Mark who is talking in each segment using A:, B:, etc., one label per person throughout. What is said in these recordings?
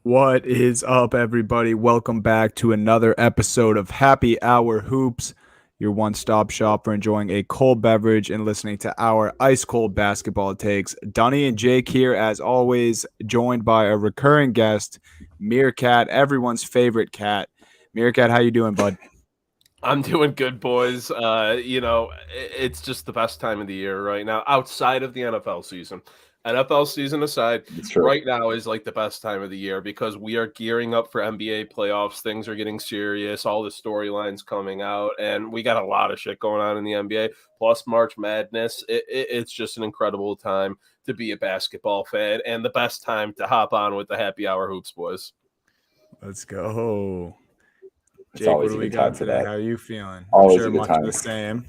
A: What is up, everybody? Welcome back to another episode of Happy Hour Hoops, your one stop shop for enjoying a cold beverage and listening to our ice cold basketball takes. Dunny and Jake here, as always, joined by a recurring guest, Meerkat, everyone's favorite cat. Meerkat, how you doing, bud?
B: I'm doing good, boys. It's just the best time of the year right now, outside of the NFL season. NFL season aside,
C: It's true.
B: right now is like the best time of the year because we are gearing up for NBA playoffs. Things are getting serious. All the storylines coming out, and we got a lot of shit going on in the NBA. Plus March Madness. It's just an incredible time to be a basketball fan, and the best time to hop on with the Happy Hour Hoops, boys.
A: Let's go.
C: It's
A: Jake, what
C: always
A: do
C: a
A: we
C: good time
A: got
C: for
A: today?
C: that.
A: How are you feeling? I'm
C: Always
A: sure
C: a good
A: much of
C: time.
A: the same.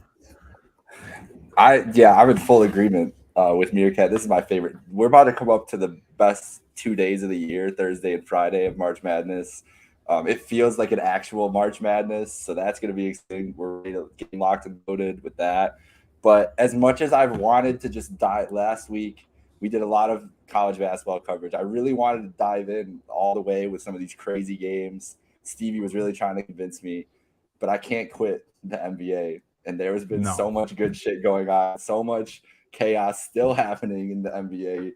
C: I'm in full agreement with Meerkat. This is my favorite. We're about to come up to the best 2 days of the year, Thursday and Friday of March Madness. It feels like an actual March Madness, so that's going to be exciting. We're ready to get locked and loaded with that. But as much as I've wanted to just dive last week, we did a lot of college basketball coverage. I really wanted to dive in all the way with some of these crazy games. Stevie was really trying to convince me, but I can't quit the NBA. And there has been so
A: No.
C: much good shit going on, so much chaos still happening in the NBA.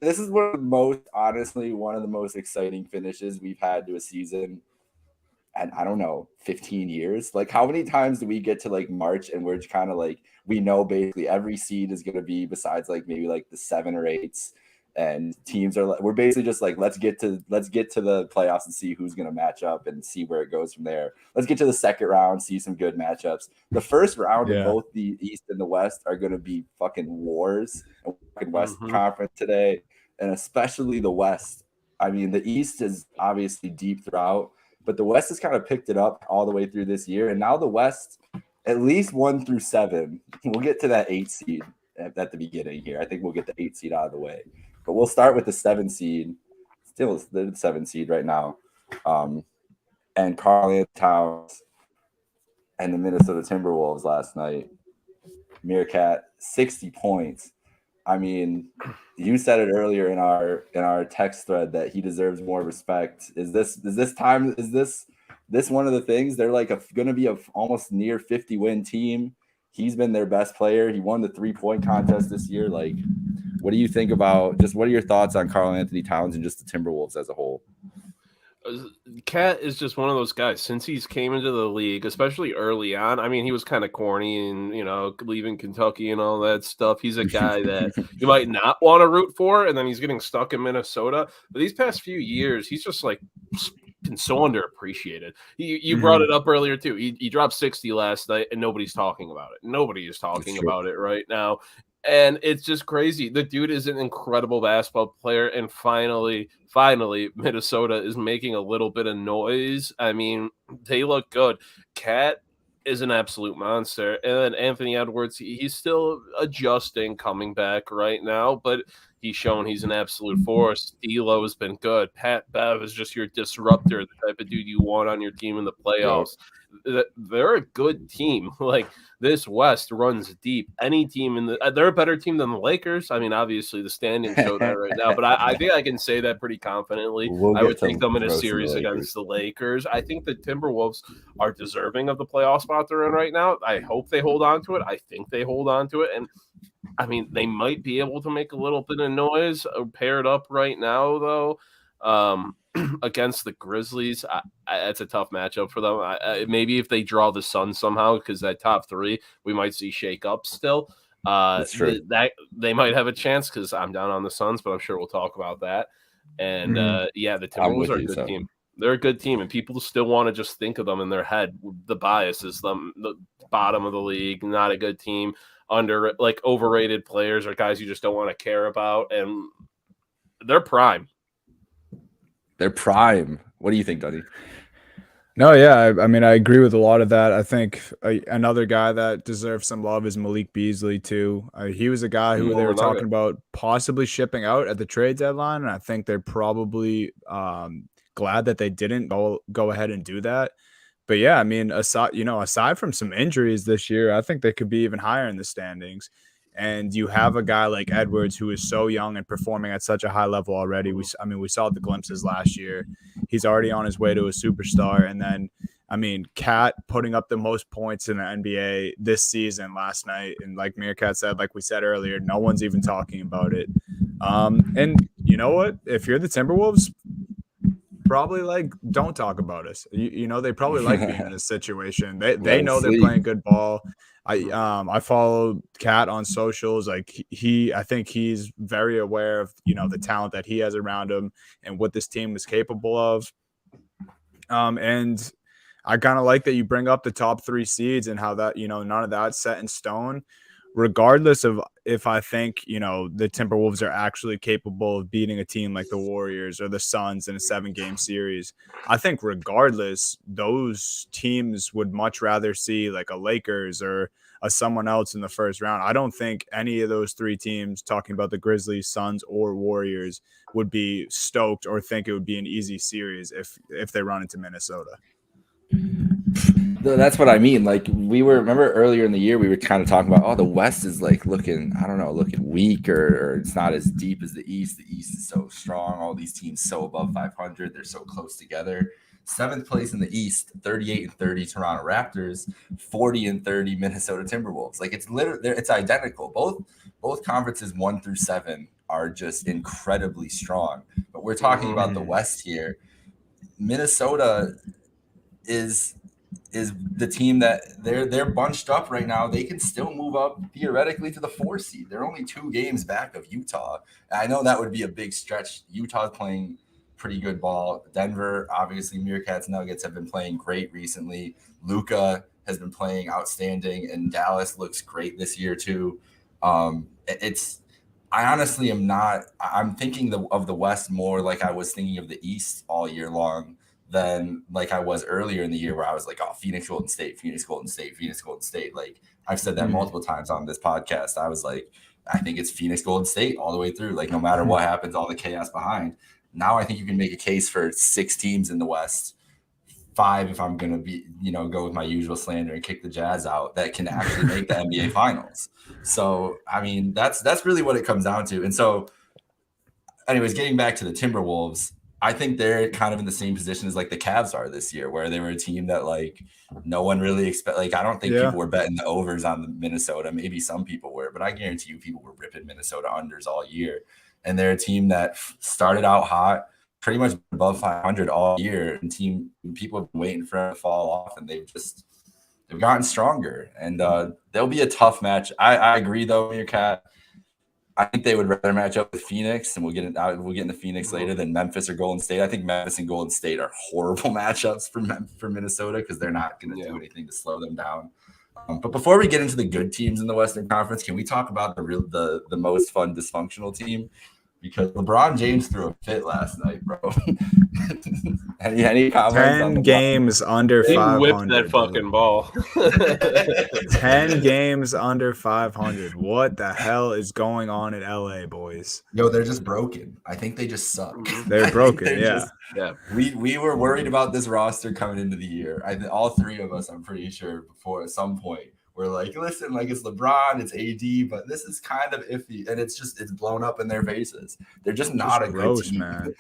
C: This is one of the most, honestly, one of the most exciting finishes we've had to a season. And I don't know, 15 years. Like, how many times do we get to like March and we're kind of like, we know basically every seed is going to be besides like maybe like the seven or eights, and teams are like, we're basically just like, let's get to the playoffs and see who's going to match up and see where it goes from there. Let's get to the second round, see some good matchups. The first round of
A: Yeah.
C: both the East and the West are going to be fucking wars. And fucking West
B: Mhm.
C: Conference today, and especially the West. I mean, the East is obviously deep throughout, but the West has kind of picked it up all the way through this year. And now the West, at least 1 through 7, we'll get to that 8 seed at the beginning here. I think we'll get the 8 seed out of the way. But we'll start with the 7 seed. Still the 7 seed right now. And Karl-Anthony Towns and the Minnesota Timberwolves last night. Meerkat, 60 points. I mean, you said it earlier in our text thread that he deserves more respect. Is this one of the things? They're like going to be a almost near 50-win team. He's been their best player. He won the 3-point contest this year. Like, what do you think about just what are your thoughts on Karl-Anthony Towns and just the Timberwolves as a whole?
B: Cat is just one of those guys since he's came into the league, especially early on. I mean, he was kind of corny and, leaving Kentucky and all that stuff. He's a guy that you might not want to root for, and then he's getting stuck in Minnesota. But these past few years, he's just like so underappreciated. You brought it up earlier too. He dropped 60 last night, and nobody's talking about it. Nobody is
C: It's
B: talking
C: true.
B: about it right now. And it's just crazy. The dude is an incredible basketball player, and finally, Minnesota is making a little bit of noise. I mean, they look good. Cat is an absolute monster, and then Anthony Edwards, he's still adjusting, coming back right now, but he's shown he's an absolute force. D'Lo has been good. Pat Bev is just your disruptor, the type of dude you want on your team in the
C: Yep.
B: playoffs. They're a good team. Like, this West runs deep. Any team they're a better team than the Lakers. I mean, obviously the standings show that right now, but I think I can say that pretty confidently.
C: We'll
B: I would
C: get
B: take
C: to
B: them in a
C: roasting the
B: series
C: Lakers.
B: against the Lakers. I think the Timberwolves are deserving of the playoff spot they're in right now. I hope they hold on to it. I think they hold on to it, and I mean, they might be able to make a little bit of noise paired up right now, though. Against the Grizzlies, that's a tough matchup for them. Maybe if they draw the Suns somehow, because that top three, we might see shake up still.
C: That's true.
B: That they might have a chance because I'm down on the Suns, but I'm sure we'll talk about that. And yeah, the
C: I'm
B: Timberwolves
C: with
B: are a
C: you.
B: good
C: So
B: team. They're a good team, and people still want to just think of them in their head. The bias is them, the bottom of the league, not a good team, under like overrated players or guys you just don't want to care about, and they're prime.
C: they're prime. What do you think, Duddy?
A: No, yeah, I mean, I agree with a lot of that. I think another guy that deserves some love is Malik Beasley too. He was a guy who they
B: Former
A: were talking
B: Nugget.
A: about possibly shipping out at the trade deadline, and I think they're probably glad that they didn't go ahead and do that. But yeah, I mean, aside from some injuries this year, I think they could be even higher in the standings. And you have a guy like Edwards who is so young and performing at such a high level already. We saw the glimpses last year. He's already on his way to a superstar. And then, Cat putting up the most points in the NBA this season last night. And like Meerkat said, like we said earlier, no one's even talking about it. And you know what? If you're the Timberwolves, probably like don't talk about us. They probably like being in this situation. They know they're playing good ball. I follow Cat on socials. Like I think he's very aware of the talent that he has around him and what this team is capable of. And I kind of like that you bring up the top 3 seeds and how that none of that's set in stone, regardless of if I think the Timberwolves are actually capable of beating a team like the Warriors or the Suns in a 7-game series. I think regardless, those teams would much rather see like a Lakers or a someone else in the first round. I don't think any of those 3 teams, talking about the Grizzlies, Suns, or Warriors, would be stoked or think it would be an easy series if they run into Minnesota.
C: That's what I mean. Like remember earlier in the year, we were kind of talking about, the West is like looking weak or it's not as deep as the East. The East is so strong. All these teams so above 500. They're so close together. 7th place in the East, 38-30 Toronto Raptors, 40-30 Minnesota Timberwolves. Like it's identical. Both conferences 1 through 7 are just incredibly strong. But we're talking about the West here. Minnesota is the team that they're bunched up right now. They can still move up theoretically to the 4 seed. They're only 2 games back of Utah. I know that would be a big stretch. Utah's playing pretty good ball. Denver, obviously, Meerkats Nuggets have been playing great recently. Luka has been playing outstanding, and Dallas looks great this year too. I honestly am not. I'm thinking of the West more like I was thinking of the East all year long than like I was earlier in the year, where I was like, Phoenix, Golden State, Phoenix, Golden State, Phoenix, Golden State. Like I've said that multiple times on this podcast. I was like, I think it's Phoenix, Golden State all the way through. Like no matter what happens, all the chaos behind. Now I think you can make a case for 6 teams in the West, 5 if I'm going to go with my usual slander and kick the Jazz out, that can actually make the NBA Finals. So, that's really what it comes down to. And so, anyways, getting back to the Timberwolves, I think they're kind of in the same position as like the Cavs are this year, where they were a team that like no one really expect. Like I don't think people were betting the overs on the Minnesota. Maybe some people were, but I guarantee you people were ripping Minnesota unders all year. And they're a team that started out hot, pretty much above 500 all year, and people have been waiting for them to fall off, and they've gotten stronger. And they'll be a tough match. I agree though, Meerkat. I think they would rather match up with Phoenix, and we'll get into Phoenix later, than Memphis or Golden State. I think Memphis and Golden State are horrible matchups for Minnesota because they're not going to do anything to slow them down. But before we get into the good teams in the Western Conference, can we talk about the most fun dysfunctional team? Because LeBron James threw a fit last night, bro. any comments?
A: 10 games under 500.
B: He whipped that fucking ball.
A: 10 games under 500. What the hell is going on in LA, boys?
C: Yo, they're just broken. I think they just suck.
A: They're broken,
B: yeah.
C: We were worried about this roster coming into the year. All 3 of us, I'm pretty sure, before at some point, we're like, listen, like it's LeBron, it's AD, but this is kind of iffy, and it's blown up in their faces. They're just not a good team,
A: man.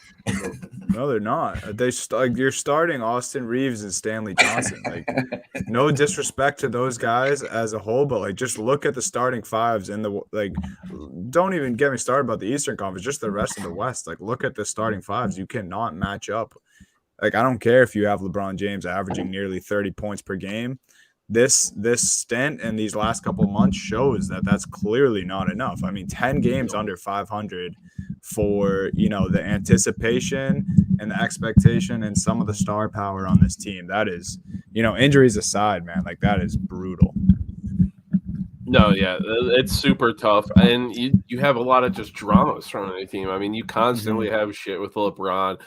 A: No, they're not. You're starting Austin Reeves and Stanley Johnson. Like, no disrespect to those guys as a whole, but like, just look at the starting 5s in don't even get me started about the Eastern Conference, just the rest of the West. Like, look at the starting 5s. You cannot match up. Like, I don't care if you have LeBron James averaging nearly 30 points per game. This stint and these last couple of months shows that that's clearly not enough. 10 games under 500 for, the anticipation and the expectation and some of the star power on this team. That is, injuries aside, man, like that is brutal.
B: No, yeah, it's super tough. And you have a lot of just drama surrounding the team. You constantly have shit with LeBron.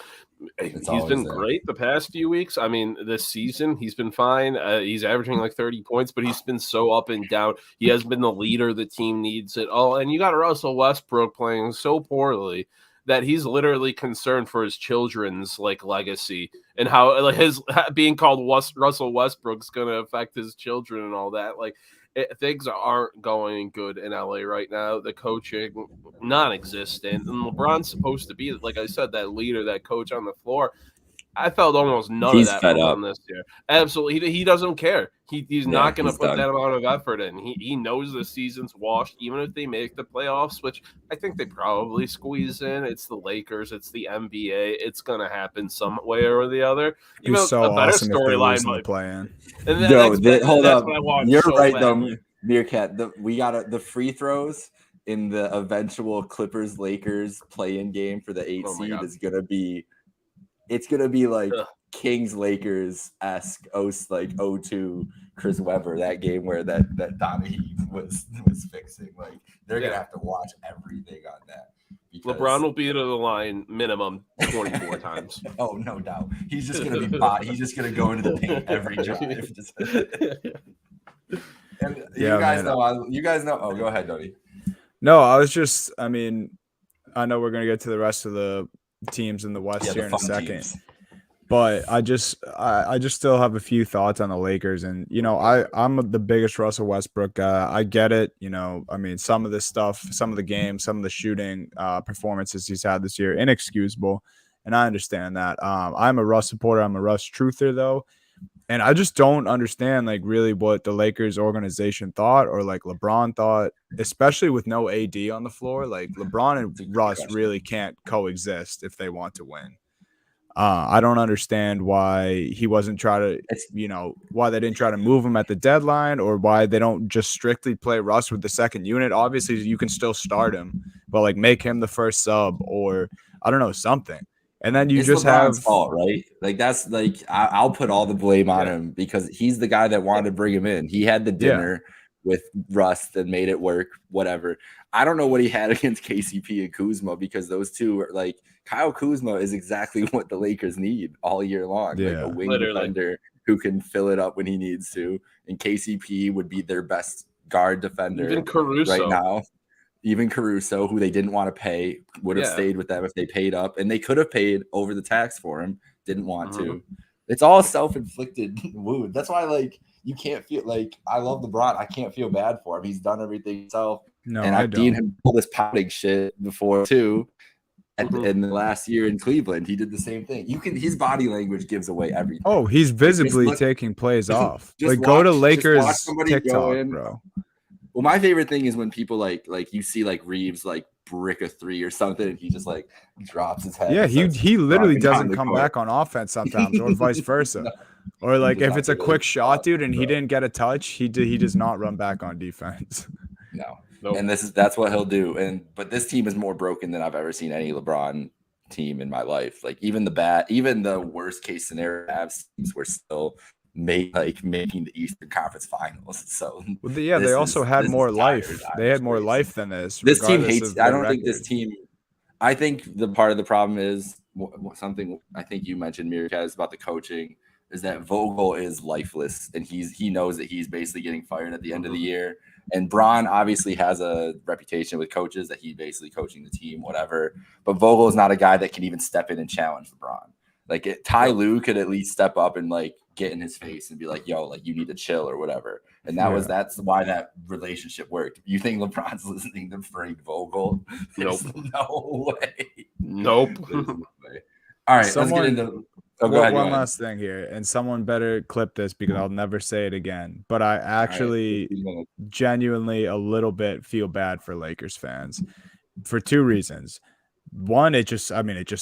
B: He's been great the past few weeks. This season, he's been fine. He's averaging like 30 points, but he's been so up and down. He has been the leader the team needs it all. And you got Russell Westbrook playing so poorly that he's literally concerned for his children's legacy and how his being called Russell Westbrook's going to affect his children and all that. things aren't going good in LA right now. The coaching, non-existent, and LeBron's supposed to be, like I said, that leader, that coach on the floor. I felt almost none of
C: He's
B: that
C: fed
B: from
C: up.
B: him this year. Absolutely, he doesn't care. He's not going to
C: he's
B: put
C: done.
B: that amount of effort in. He knows the season's washed, even if they make the playoffs, which I think they probably squeeze in. It's the Lakers, it's the NBA. It's going to happen some way or the other.
A: It'd be so
B: a better
A: awesome if they lose
B: storyline
A: in the
B: might.
A: play-in.
B: And
C: Hold
B: that's
C: up.
B: what I want.
C: You're
B: so
C: right,
B: badly.
C: though, Meerkat. We got the free throws in the eventual Clippers Lakers play-in game for the 8
B: Oh my
C: seed
B: God.
C: is gonna be. It's gonna be like
B: Ugh.
C: Kings Lakers esque, like 0-2 Chris Webber, that game where that Donahue was fixing. Like they're gonna have to watch everything on that. Because
B: LeBron will be to the line minimum 24 times.
C: Oh, no doubt. He's just gonna be he's just gonna go into the paint every drive. And
A: Yeah,
C: you guys know. Oh, go ahead, Dodie.
A: No, I mean, I know we're going to get to the rest of the teams in the West here in a second.
C: Teams.
A: But I just still have a few thoughts on the Lakers. And, I'm the biggest Russell Westbrook guy. I get it. I mean, some of this stuff, some of the games, some of the shooting performances he's had this year, inexcusable. And I understand that. I'm a Russ supporter. I'm a Russ truther, though. And I just don't understand, like, really what the Lakers organization thought or, like, LeBron thought, especially with no AD on the floor. Like, LeBron and Russ really can't coexist if they want to win. I don't understand why he wasn't trying to, why they didn't try to move him at the deadline or why they don't just strictly play Russ with the second unit. Obviously, you can still start him, but, like, make him the first sub or, I don't know, something. And then
C: it's
A: just
C: LeBron's
A: have
C: fault, right? Like that's like I'll put all the blame on him because he's the guy that wanted to bring him in. He had the dinner with Russ that made it work. Whatever. I don't know what he had against KCP and Kuzma because those two are like Kyle Kuzma is exactly what the Lakers need all year long. Like a wing defender who can fill it up when he needs to, and KCP would be their best guard defender
B: Even Caruso
C: right now. Even Caruso, who they didn't want to pay, would have stayed with them if they paid up. And they could have paid over the tax for him. Didn't want to. It's all self-inflicted wound. That's why, like, you can't feel like I love LeBron. I can't feel bad for him. He's done everything himself.
A: No,
C: and I've seen him pull this pouting shit before too. In the last year in Cleveland, he did the same thing. His body language gives away everything.
A: Oh, he's visibly taking plays off. Like, go to Lakers TikTok, bro.
C: Well, my favorite thing is when people like you see like Reeves like brick a three or something, and he just like drops his head.
A: Yeah, he literally doesn't come back on offense sometimes, or vice versa.
C: No,
A: or like if it's a quick shot, dude, and he didn't get a touch, he does not run back on defense.
C: No. Nope. And that's what he'll do. But this team is more broken than I've ever seen any LeBron team in my life. Like even the worst case scenario teams were still making the Eastern Conference Finals. So
A: they also had more life. They had more life than this.
C: This team hates. I don't think this team. I think the part of the problem is something I think you mentioned, Meerkat, is about the coaching. Is that Vogel is lifeless, and he knows that he's basically getting fired at the end of the year. And Braun obviously has a reputation with coaches that he's basically coaching the team, whatever. But Vogel is not a guy that can even step in and challenge LeBron. Like Ty Lue could at least step up and like get in his face and be like, "Yo, like you need to chill" or whatever. And that's why that relationship worked. You think LeBron's listening to Frank Vogel?
B: Nope.
C: No way.
B: Nope.
C: No way. All right, let's get into. Oh, go ahead.
A: One last thing here, and someone better clip this because I'll never say it again. But I actually genuinely a little bit feel bad for Lakers fans for two reasons. One, it just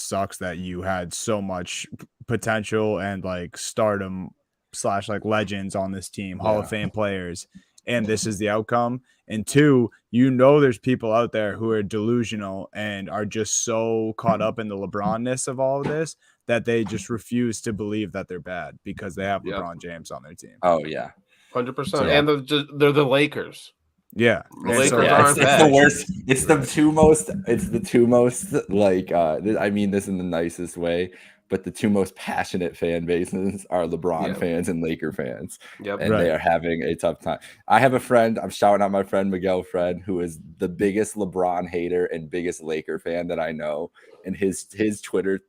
A: sucks that you had so much potential and like stardom / like legends on this team, Hall of Fame players, and this is the outcome. And two, there's people out there who are delusional and are just so caught up in the LeBron-ness of all of this that they just refuse to believe that they're bad because they have LeBron James on their team.
C: Oh yeah,
B: 100%. And they're the Lakers.
A: Yeah,
B: the Lakers aren't bad.
C: It's the worst. It's the two most. Like I mean this in the nicest way, but the two most passionate fan bases are LeBron fans and Laker fans.
B: Yep.
C: And they are having a tough time. I have a friend, I'm shouting out my friend Miguel Fred, who is the biggest LeBron hater and biggest Laker fan that I know. And his Twitter,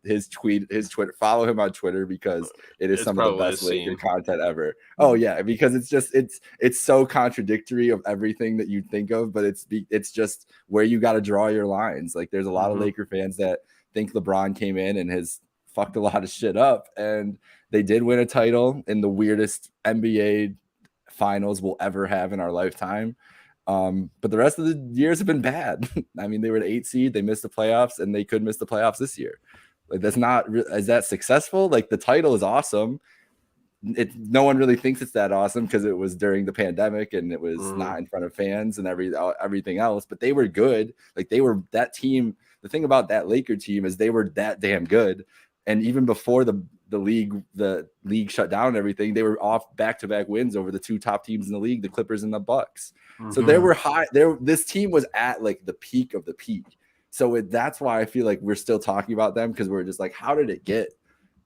C: follow him on Twitter because it's some of the best Laker content ever. Oh yeah, because it's so contradictory of everything that you think of, but it's just where you got to draw your lines. Like there's a lot of Laker fans that think LeBron came in and has fucked a lot of shit up, and they did win a title in the weirdest NBA finals we'll ever have in our lifetime. But the rest of the years have been bad. I mean, they were an 8 seed, they missed the playoffs, and they could miss the playoffs this year. Like that's not is that successful? Like the title is awesome. No one really thinks it's that awesome because it was during the pandemic and it was not in front of fans and everything else. But they were good. Like they were that team. The thing about that Laker team is they were that damn good. And even before the league shut down and everything, they were off back-to-back wins over the two top teams in the league, the Clippers and the Bucks. So they were high. This team was at like the peak of the peak. So that's why I feel like we're still talking about them, because we're just like, how did it get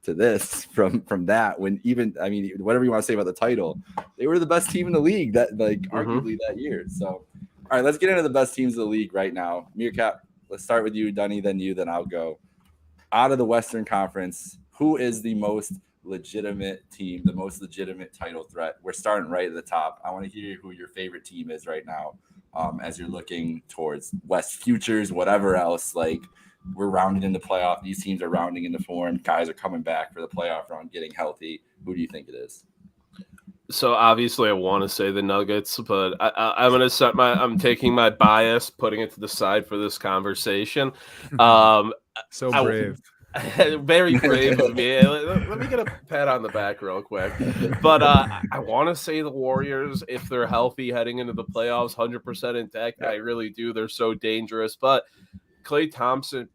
C: to this from that? When even, I mean, whatever you want to say about the title, they were the best team in the league that arguably that year. So, all right, let's get into the best teams of the league right now. Meerkat, let's start with you, Dunny, then you, then I'll go. Out of the Western Conference, who is the most legitimate team, the most legitimate title threat? We're starting right at the top. I want to hear who your favorite team is right now, as you're looking towards West futures, whatever else. Like we're rounding in the playoff. These teams are rounding into form. Guys are coming back for the playoff run, getting healthy. Who do you think it is?
B: So obviously I want to say the Nuggets, but I'm going to I'm taking my bias, putting it to the side for this conversation.
A: So brave.
B: Very brave of me. Let me get a pat on the back real quick. But I want to say the Warriors, if they're healthy heading into the playoffs, 100% intact. I really do. They're so dangerous. But Klay Thompson,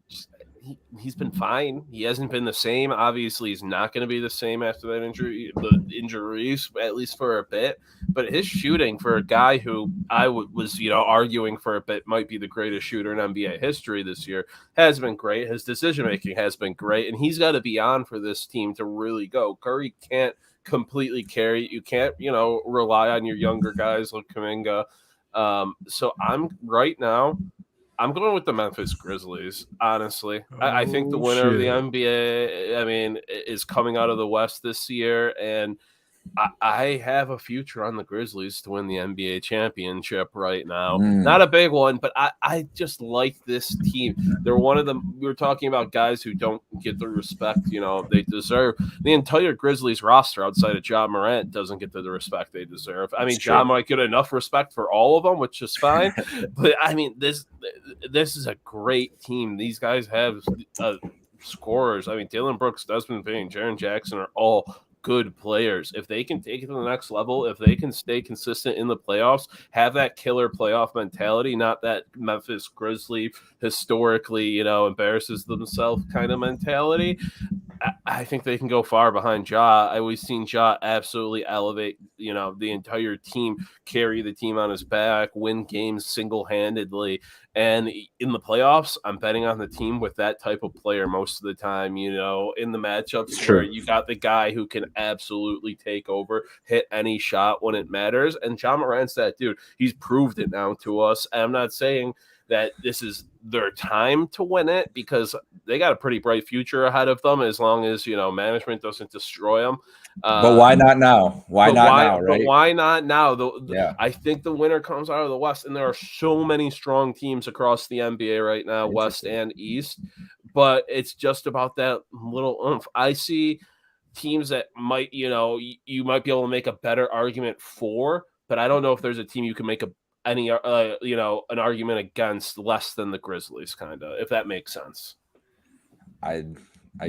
B: he's been fine. He hasn't been the same. Obviously, he's not going to be the same after that injuries, at least for a bit. But his shooting, for a guy who I was arguing for a bit might be the greatest shooter in NBA history this year, has been great. His decision-making has been great, and he's got to be on for this team to really go. Curry can't completely carry it. You can't, rely on your younger guys like Kuminga. So I'm going with the Memphis Grizzlies, honestly. I think the winner of the NBA, is coming out of the West this year, and I have a future on the Grizzlies to win the NBA championship right now. Not a big one, but I just like this team. They're one of them. We were talking about guys who don't get the respect, they deserve. The entire Grizzlies roster outside of Ja Morant doesn't get the respect they deserve. I mean, Ja might get enough respect for all of them, which is fine. But I mean, this is a great team. These guys have scorers. I mean, Dillon Brooks, Desmond Bane, Jaren Jackson are all good players. If they can take it to the next level, if they can stay consistent in the playoffs, have that killer playoff mentality, not that Memphis Grizzly historically, embarrasses themselves kind of mentality, I think they can go far behind Ja. I always seen Ja absolutely elevate, the entire team, carry the team on his back, win games single-handedly. And in the playoffs, I'm betting on the team with that type of player most of the time, in the matchups where you got the guy who can absolutely take over, hit any shot when it matters. And Ja Morant's that dude. He's proved it now to us. And I'm not saying that this is their time to win it, because they got a pretty bright future ahead of them as long as, management doesn't destroy them.
C: But why not now? Why not now, right?
B: But why not now? I think the winner comes out of the West, and there are so many strong teams across the NBA right now, West and East. But it's just about that little oomph. I see teams that might, you might be able to make a better argument for, but I don't know if there's a team you can make an argument against less than the Grizzlies, kind of, if that makes sense.
C: I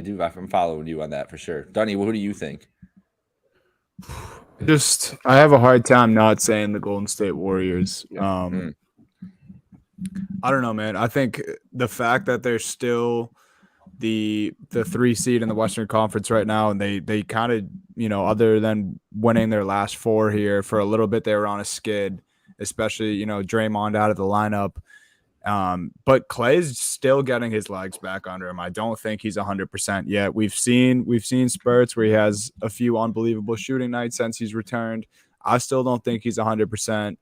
C: do. I'm following you on that for sure. Dunny, who do you think?
A: I have a hard time not saying the Golden State Warriors. I don't know, man. I think the fact that they're still the 3 seed in the Western Conference right now, and they kind of, other than winning their last 4 here for a little bit, they were on a skid, especially, Draymond out of the lineup. But Clay's still getting his legs back under him. I don't think he's 100% yet. We've seen spurts where he has a few unbelievable shooting nights since he's returned. I still don't think he's 100%.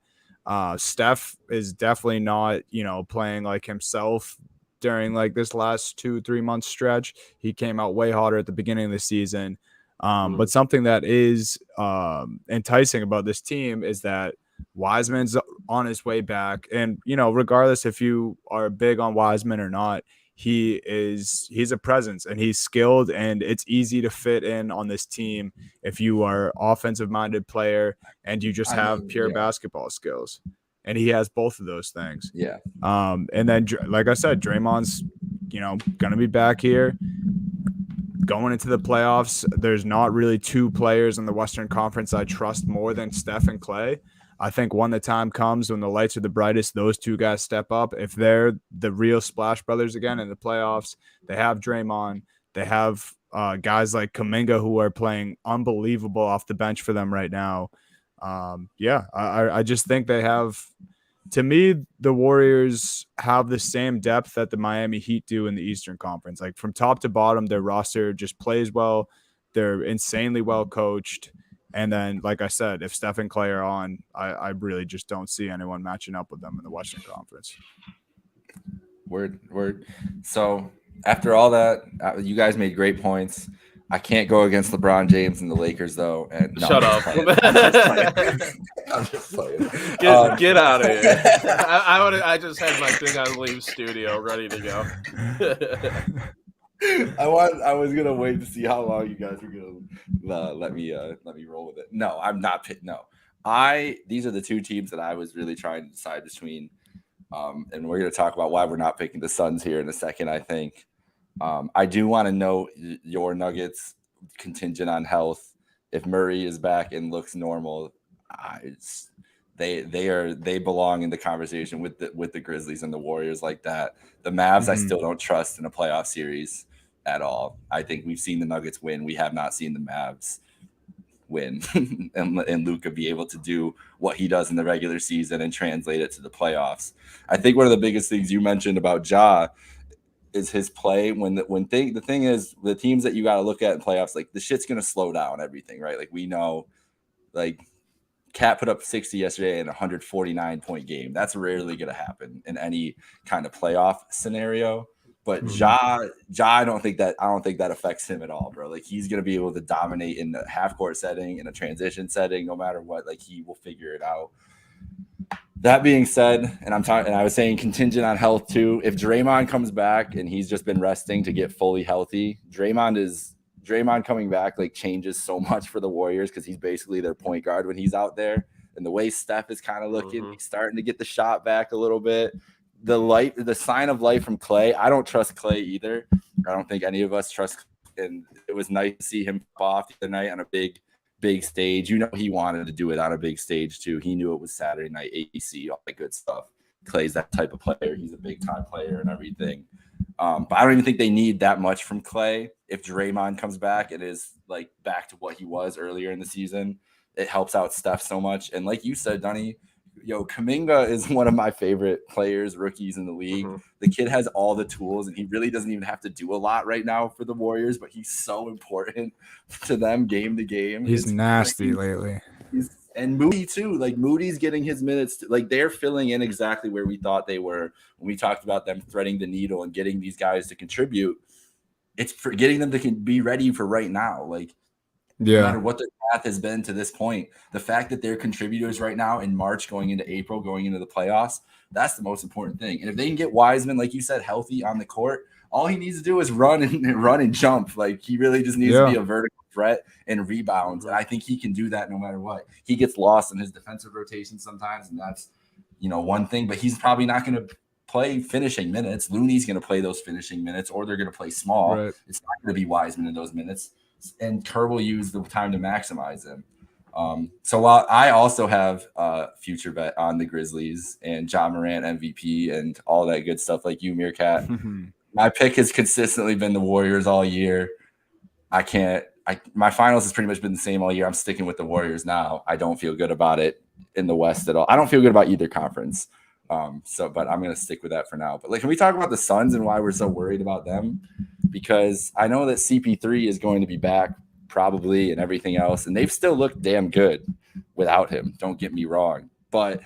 A: Steph is definitely not, playing like himself during like this last 2-3 month stretch. He came out way hotter at the beginning of the season. But something that is enticing about this team is that Wiseman's on his way back. And, regardless if you are big on Wiseman or not, he's a presence and he's skilled, and it's easy to fit in on this team if you are offensive minded player and you just have pure basketball skills. And he has both of those things.
C: Yeah.
A: And then, like I said, Draymond's, going to be back here going into the playoffs. There's not really two players in the Western Conference I trust more than Steph and Clay. I think when the time comes, when the lights are the brightest, those two guys step up. If they're the real Splash Brothers again in the playoffs, they have Draymond. They have guys like Kuminga who are playing unbelievable off the bench for them right now. I just think they have – to me, the Warriors have the same depth that the Miami Heat do in the Eastern Conference. Like from top to bottom, their roster just plays well. They're insanely well coached. And then, like I said, if Steph and Clay are on, I really just don't see anyone matching up with them in the Western Conference.
C: Word. So after all that, you guys made great points. I can't go against LeBron James and the Lakers, though. And no,
B: Shut up.
C: I'm just playing.
B: Get out of here. I just had my thing on Leave Studio ready to go.
C: I was gonna wait to see how long you guys were gonna let me roll with it. No, I'm not. No, these are the two teams that I was really trying to decide between. And we're gonna talk about why we're not picking the Suns here in a second. I think. I do want to know your Nuggets contingent on health. If Murray is back and looks normal, they belong in the conversation with the Grizzlies and the Warriors like that. The Mavs, I still don't trust in a playoff series at all. I think we've seen the Nuggets win. We have not seen the Mavs win and Luka be able to do what he does in the regular season and translate it to the playoffs. I think one of the biggest things you mentioned about Ja is his play. The thing is, the teams that you got to look at in playoffs, like the shit's going to slow down everything, right? Like we know, like Cat put up 60 yesterday in a 149-point game. That's rarely going to happen in any kind of playoff scenario. But Ja, I don't think that affects him at all, bro. Like he's going to be able to dominate in the half court setting, in a transition setting, no matter what. Like he will figure it out. That being said, and I was saying contingent on health too. If Draymond comes back and he's just been resting to get fully healthy, Draymond coming back like changes so much for the Warriors because he's basically their point guard when he's out there. And the way Steph is kind of looking, he's starting to get the shot back a little bit. The sign of life from Clay. I don't trust Clay either. I don't think any of us trust. And it was nice to see him off the other night on a big stage. He wanted to do it on a big stage too. He knew it was Saturday night AC, all that good stuff. Clay's that type of player. He's a big time player and everything. But I don't even think they need that much from Clay. If Draymond comes back, it is like back to what he was earlier in the season. It helps out Steph so much. And like you said, Dunny, Kuminga is one of my favorite rookies in the league. The kid has all the tools, and he really doesn't even have to do a lot right now for the Warriors, but he's so important to them game to game.
A: He's nasty lately.
C: And Moody too. Like Moody's getting his minutes. Like they're filling in exactly where we thought they were when we talked about them threading the needle and getting these guys to contribute. It's for getting them to be ready for right now. Like no matter what their path has been to this point, the fact that they're contributors right now in March, going into April, going into the playoffs, that's the most important thing. And if they can get Wiseman, like you said, healthy on the court, all he needs to do is run and jump. Like he really just needs to be a vertical threat and rebounds. And I think he can do that no matter what. He gets lost in his defensive rotation sometimes, and that's one thing. But he's probably not going to play finishing minutes. Looney's going to play those finishing minutes, or they're going to play small. Right. It's not going to be Wiseman in those minutes. And Kerr will use the time to maximize him. So while I also have a future bet on the Grizzlies and Ja Morant MVP and all that good stuff like you, Meerkat, my pick has consistently been the Warriors all year. My finals has pretty much been the same all year. I'm sticking with the Warriors now. I don't feel good about it in the West at all. I don't feel good about either conference. But I'm gonna stick with that for now. But like, can we talk about the Suns and why we're so worried about them? Because I know that CP3 is going to be back probably and everything else, and they've still looked damn good without him. Don't get me wrong, but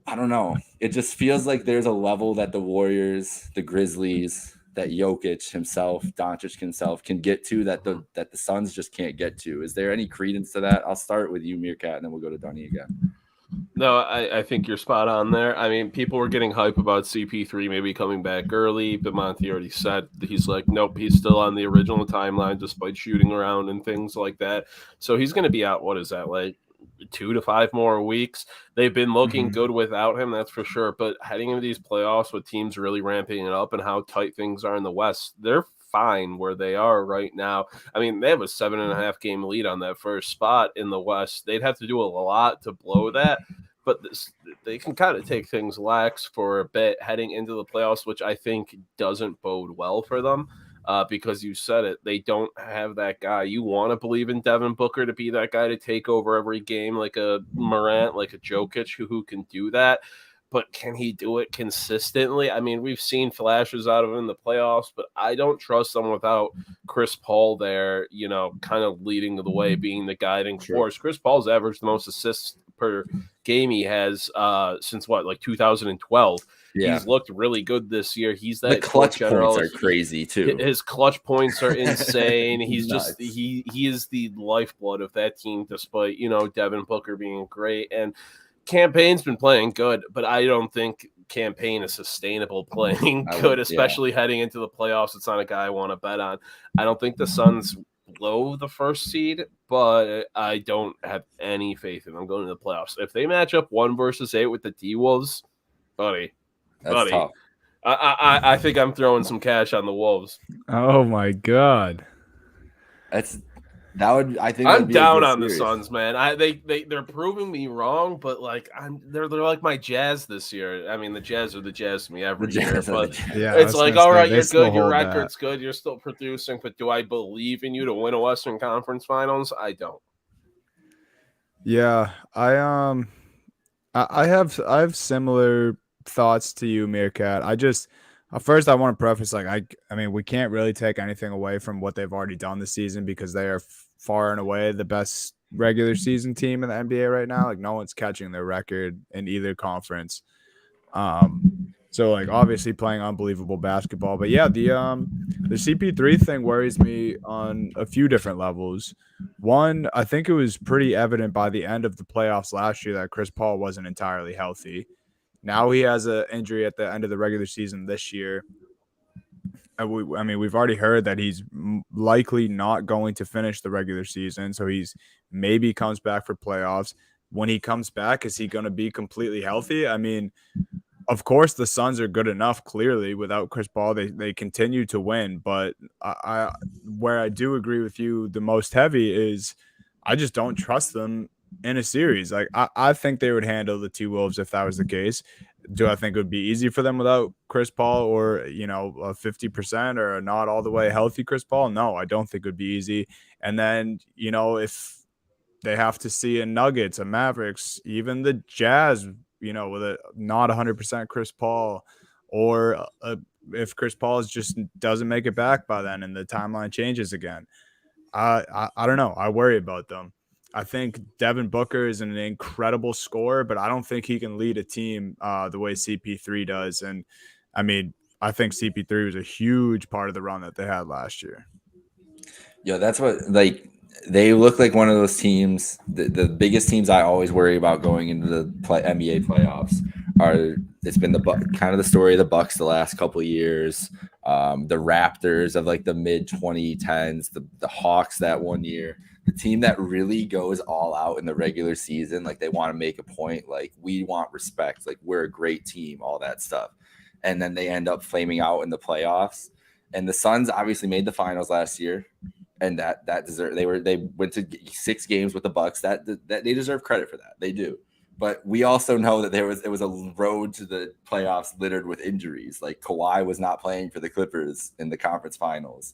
C: I don't know. It just feels like there's a level that the Warriors, the Grizzlies, that Jokic himself, Doncic himself can get to that the Suns just can't get to. Is there any credence to that? I'll start with you, Meerkat, and then we'll go to Dunny again.
B: No, I think you're spot on there. I mean, people were getting hype about CP3 maybe coming back early, but Monty already said he's like, nope, he's still on the original timeline despite shooting around and things like that. So he's going to be out, what is that, like 2 to 5 more weeks? They've been looking good without him, that's for sure. But heading into these playoffs with teams really ramping it up and how tight things are in the West, they're fine where they are right now. I mean, they have a 7.5 game lead on that first spot in the West. They'd have to do a lot to blow that. But they can kind of take things lax for a bit heading into the playoffs, which I think doesn't bode well for them because you said it. They don't have that guy. You want to believe in Devin Booker to be that guy to take over every game like a Morant, like a Jokic who can do that. But can he do it consistently? I mean, we've seen flashes out of him in the playoffs, but I don't trust them without Chris Paul there, you know, kind of leading the way, being the guiding force. Chris Paul's averaged the most assists per game he has since like 2012. Yeah. He's looked really good this year. He's that
C: the clutch points are crazy too.
B: His clutch points are insane. He's just he is the lifeblood of that team, despite, you know, Devin Booker being great. And Campaign's been playing good, but I don't think Campaign is sustainable playing good, especially heading into the playoffs. It's not a guy I want to bet on. I don't think the Suns blow the first seed, but I don't have any faith in them going to the playoffs. If they match up 1 versus 8 with the D-Wolves, buddy,
C: tough.
B: I think I'm throwing some cash on the Wolves.
A: Oh my God.
B: I'm down on the Suns, man. They're proving me wrong, but like they're like my Jazz this year. I mean, the Jazz are the Jazz to me every year, but it's like, all right, you're good, your record's good, you're still producing, but do I believe in you to win a Western Conference Finals? I don't.
A: Yeah, I have similar thoughts to you, Meerkat. First, I want to preface, like, I mean, we can't really take anything away from what they've already done this season because they are far and away the best regular season team in the NBA right now. Like, no one's catching their record in either conference. So, like, obviously playing unbelievable basketball. But, yeah, the CP3 thing worries me on a few different levels. One, I think it was pretty evident by the end of the playoffs last year that Chris Paul wasn't entirely healthy. Now he has an injury at the end of the regular season this year. We've already heard that he's likely not going to finish the regular season, so he's maybe comes back for playoffs. When he comes back, is he going to be completely healthy? I mean, of course, the Suns are good enough, clearly, without Chris Paul. They continue to win, but where I do agree with you the most heavy is I just don't trust them in a series. Like, I think they would handle the T-Wolves if that was the case. Do I think it would be easy for them without Chris Paul or, you know, a 50% or a not all the way healthy Chris Paul? No, I don't think it would be easy. And then, you know, if they have to see a Nuggets, a Mavericks, even the Jazz, you know, with a not 100% Chris Paul, or if Chris Paul just doesn't make it back by then and the timeline changes again, I don't know. I worry about them. I think Devin Booker is an incredible scorer, but I don't think he can lead a team the way CP3 does. And I mean, I think CP3 was a huge part of the run that they had last year.
C: Yeah, that's what, like, they look like one of those teams. The biggest teams I always worry about going into the NBA playoffs it's been kind of the story of the Bucks the last couple of years. The Raptors of like the mid 2010s, the Hawks that one year. The team that really goes all out in the regular season, like they want to make a point, like we want respect, like we're a great team, all that stuff. And then they end up flaming out in the playoffs. And the Suns obviously made the finals last year, and that deserve they went to 6 games with the Bucks. That they deserve credit for that. They do. But we also know that it was a road to the playoffs littered with injuries. Like Kawhi was not playing for the Clippers in the conference finals.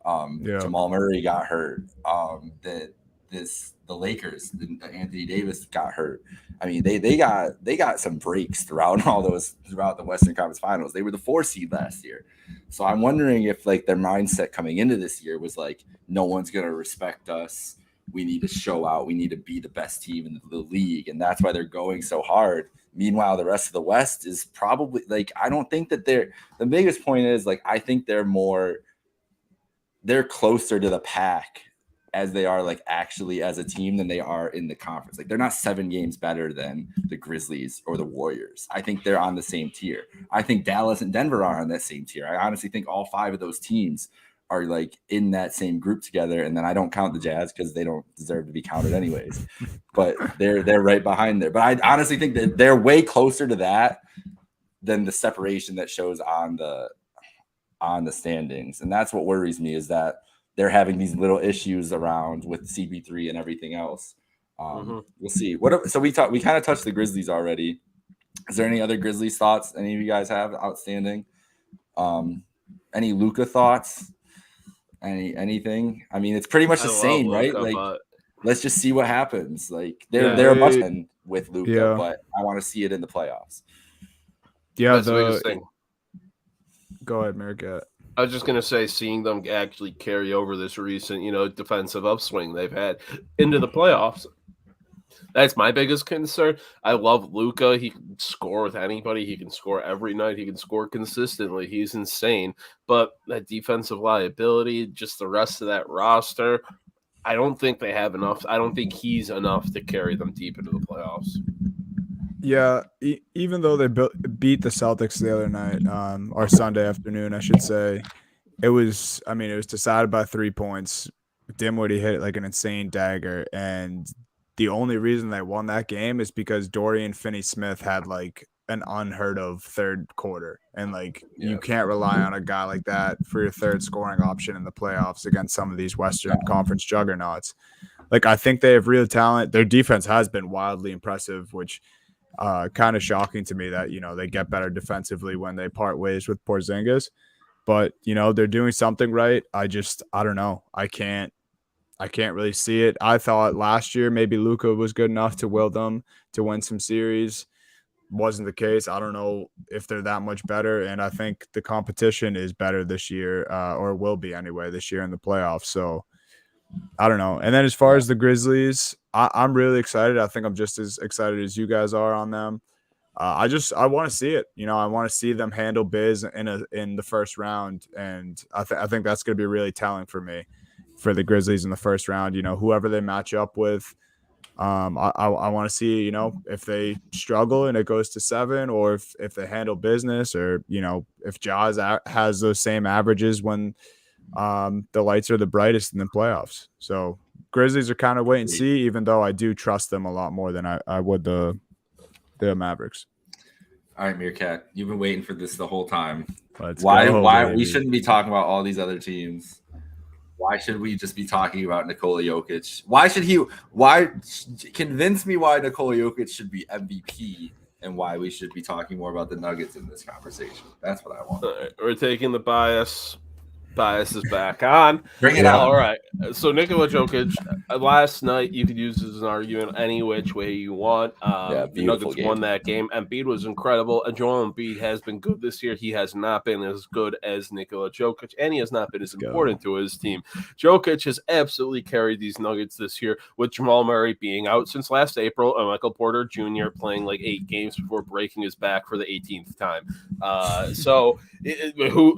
C: Jamal Murray got hurt. the Lakers. Anthony Davis got hurt. I mean, they got some breaks throughout the Western Conference Finals. They were the 4 seed last year. So I'm wondering if like their mindset coming into this year was like, no one's gonna respect us. We need to show out. We need to be the best team in the league, and that's why they're going so hard. Meanwhile, the rest of the West is probably like, I don't think that the biggest point is like, I think they're closer to the pack as they are like actually as a team than they are in the conference. Like they're not 7 games better than the Grizzlies or the Warriors. I think they're on the same tier. I think Dallas and Denver are on that same tier. I honestly think all 5 of those teams are like in that same group together. And then I don't count the Jazz because they don't deserve to be counted anyways, but they're right behind there. But I honestly think that they're way closer to that than the separation that shows on the standings. And that's what worries me, is that they're having these little issues around with CP3 and everything else. We'll see. So we kind of touched the Grizzlies already. Is there any other Grizzlies thoughts any of you guys have outstanding? Any Luka thoughts? Anything? I mean, it's pretty much the same, right? Like, let's just see what happens. Like they're a must-win with Luka, but I want to see it in the playoffs.
A: Yeah, that's the biggest thing. Go ahead, Marquette.
B: I was just going to say, seeing them actually carry over this recent, defensive upswing they've had into the playoffs. That's my biggest concern. I love Luka. He can score with anybody. He can score every night. He can score consistently. He's insane. But that defensive liability, just the rest of that roster, I don't think they have enough. I don't think he's enough to carry them deep into the playoffs.
A: Yeah, even though they beat the Celtics the other night, or Sunday afternoon, I should say, it was decided by 3 points. Dinwiddie hit like an insane dagger, and the only reason they won that game is because Dorian Finney-Smith had like an unheard of third quarter, and you can't rely on a guy like that for your third scoring option in the playoffs against some of these Western Conference juggernauts. Like, I think they have real talent. Their defense has been wildly impressive, which kind of shocking to me that, they get better defensively when they part ways with Porzingis, but they're doing something right. I don't know. I can't really see it. I thought last year maybe Luka was good enough to will them to win some series. Wasn't the case. I don't know if they're that much better, and I think the competition is better this year, or will be anyway this year in the playoffs. So I don't know. And then as far as the Grizzlies, I'm really excited. I think I'm just as excited as you guys are on them. I want to see it. I want to see them handle Biz in the first round, and I think that's going to be really telling for me, for the Grizzlies in the first round. Whoever they match up with, I want to see, if they struggle and it goes to 7, or if they handle business, or if Jaws has those same averages when the lights are the brightest in the playoffs. So Grizzlies are kind of wait and see, even though I do trust them a lot more than I would the Mavericks.
C: All right, Meerkat, you've been waiting for this the whole time.
A: Why
C: we shouldn't be talking about all these other teams? Why should we just be talking about Nikola Jokic? Convince me why Nikola Jokic should be MVP, and why we should be talking more about the Nuggets in this conversation. That's what I want.
B: All right, we're taking the bias. Bias is back on.
C: Bring it on.
B: All right. So Nikola Jokic, last night you could use this as an argument any which way you want. The Nuggets won that game. Embiid was incredible. And Joel Embiid has been good this year. He has not been as good as Nikola Jokic, and he has not been as important to his team. Jokic has absolutely carried these Nuggets this year, with Jamal Murray being out since last April and Michael Porter Jr. playing like 8 games before breaking his back for the 18th time.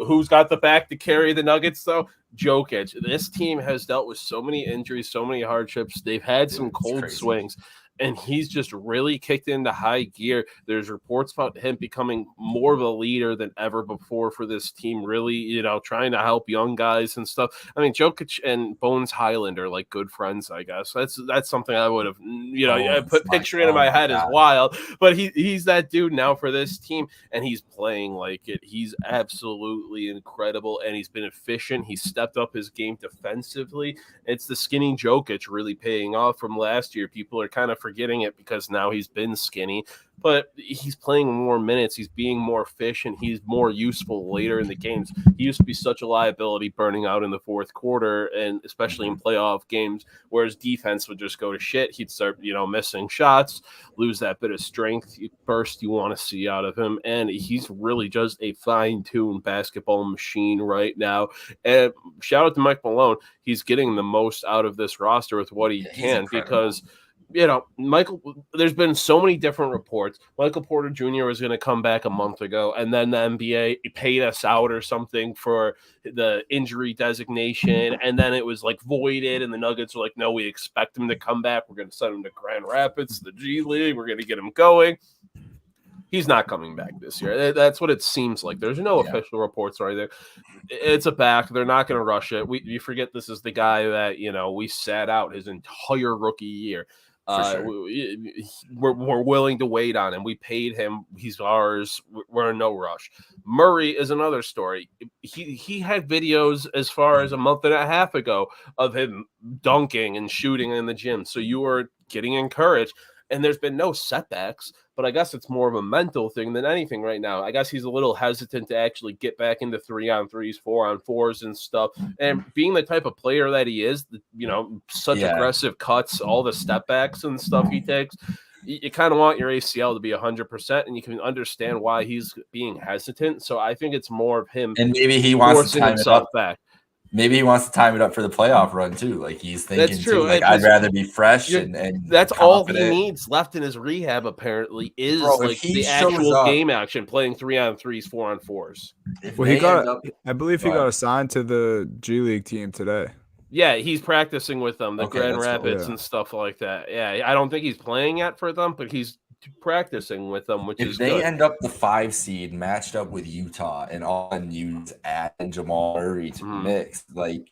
B: Who's got the back to carry the Nuggets, though? Jokic. This team has dealt with so many injuries, so many hardships. They've had some cold swings, and he's just really kicked into high gear. There's reports about him becoming more of a leader than ever before for this team, really, trying to help young guys and stuff. I mean, Jokic and Bones Highland are like good friends, I guess. That's something I would have, picturing in my head is wild, but he's that dude now for this team, and he's playing like it. He's absolutely incredible, and he's been efficient. He's stepped up his game defensively. It's the skinny Jokic really paying off from last year. People are kind of forgetting it because now he's been skinny, but he's playing more minutes. He's being more efficient. He's more useful later in the games. He used to be such a liability burning out in the fourth quarter, and especially in playoff games where his defense would just go to shit. He'd start, missing shots, lose that bit of strength burst you want to see out of him. And he's really just a fine-tuned basketball machine right now. And shout out to Mike Malone. He's getting the most out of this roster with what he can because – Michael, there's been so many different reports. Michael Porter Jr. was going to come back a month ago, and then the NBA paid us out or something for the injury designation, and then it was like voided, and the Nuggets were like, no, we expect him to come back. We're going to send him to Grand Rapids, the G League. We're going to get him going. He's not coming back this year. That's what it seems like. There's no official reports right there. It's a back. They're not going to rush it. You forget this is the guy that, we sat out his entire rookie year. Sure. We're willing to wait on him. We paid him. He's ours. We're in no rush. Murray is another story. He had videos as far as a month and a half ago of him dunking and shooting in the gym. So you were getting encouraged. And there's been no setbacks, but I guess it's more of a mental thing than anything right now. I guess he's a little hesitant to actually get back into 3-on-3s, 4-on-4s and stuff. And being the type of player that he is, such aggressive cuts, all the step backs and stuff he takes, you kind of want your ACL to be 100%, and you can understand why he's being hesitant. So I think it's more of him.
C: And maybe he wants to time
B: himself back.
C: Maybe he wants to time it up for the playoff run too. Like he's thinking, that's true. Too, I'd rather be fresh and
B: that's
C: confident.
B: All he needs left in his rehab. Apparently, is the actual game action, playing 3-on-3s, 4-on-4s.
A: I believe he got assigned to the G League team today.
B: Yeah, he's practicing with them, the Grand Rapids and stuff like that. Yeah, I don't think he's playing yet for them, but he's practicing with them, which is good.
C: If they end up the 5 seed matched up with Utah and all use and Jamal Murray to mix, like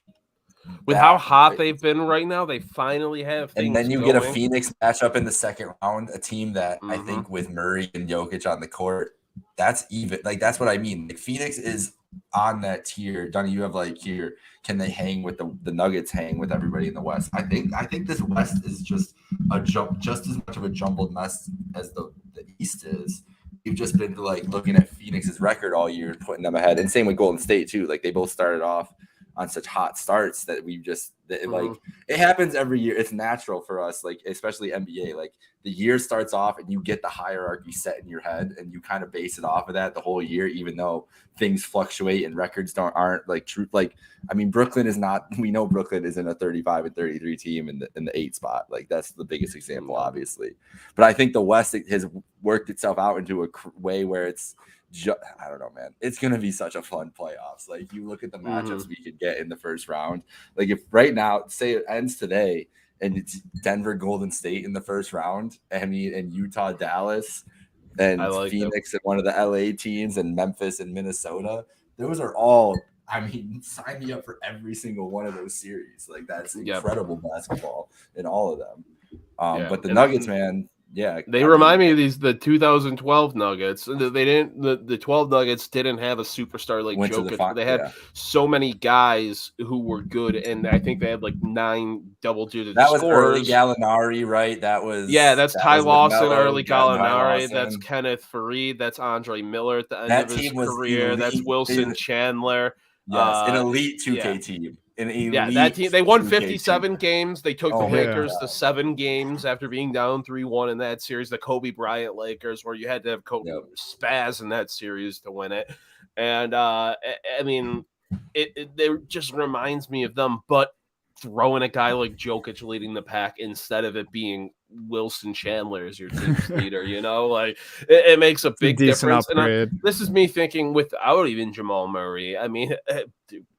B: with how hot they've been right now, they finally have things.
C: And then you get a Phoenix matchup in the second round, a team that I think with Murray and Jokic on the court, that's even. Like that's what I mean. Like Phoenix is on that tier. Donnie, you have like here. Can they hang with the Nuggets? Hang with everybody in the West? I think this West is just just as much of a jumbled mess as the East is. We've just been like looking at Phoenix's record all year, putting them ahead, and same with Golden State too. Like they both started off on such hot starts that we just like it happens every year. It's natural for us, like especially NBA. Like the year starts off and you get the hierarchy set in your head, and you kind of base it off of that the whole year, even though things fluctuate and records aren't like true. Like I mean, Brooklyn is not. We know Brooklyn isn't a 35-33 team in the 8 spot. Like that's the biggest example, obviously. But I think the West has worked itself out into a way where it's. I don't know, man. It's gonna be such a fun playoffs. Like you look at the matchups we could get in the first round. Like if right now, say it ends today, and it's Denver, Golden State in the first round. I mean, and Utah, Dallas, and Phoenix and one of the LA teams, and Memphis and Minnesota. Those are all. I mean, sign me up for every single one of those series. Like that's incredible basketball in all of them. But the Nuggets, man. Yeah,
B: they remind me of the 2012 Nuggets. They didn't. The 12 Nuggets didn't have a superstar like Jokic. They had so many guys who were good, and I think they had like 9 double-digit.
C: That
B: scores.
C: was early Gallinari, right?
B: That's Ty Lawson, early Gallinari. That's Kenneth Faried. That's Andre Miller at the end of his career. That's Wilson Chandler.
C: Yes, an elite 2K team.
B: That team, they won 57 games. They took the Lakers to 7 games after being down 3-1 in that series. The Kobe Bryant Lakers, where you had to have Kobe spaz in that series to win it. And I mean, it just reminds me of them, but throwing a guy like Jokic leading the pack instead of it being Wilson Chandler as your team's leader, like it makes a big difference. And this is me thinking without even Jamal Murray. I mean,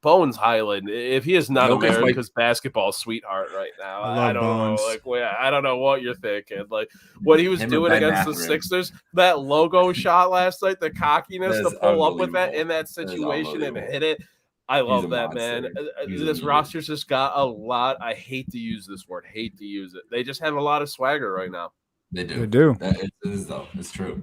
B: Bones Highland, if he is not America's basketball sweetheart right now, I don't know. Like, I don't know what you're thinking. Like what he was doing against the Sixers, that logo shot last night, the cockiness to pull up with that in that situation and hit it. I love that, man. This roster's just got a lot. I hate to use this word. Hate to use it. They just have a lot of swagger right now.
C: They do. It is, though. It's true.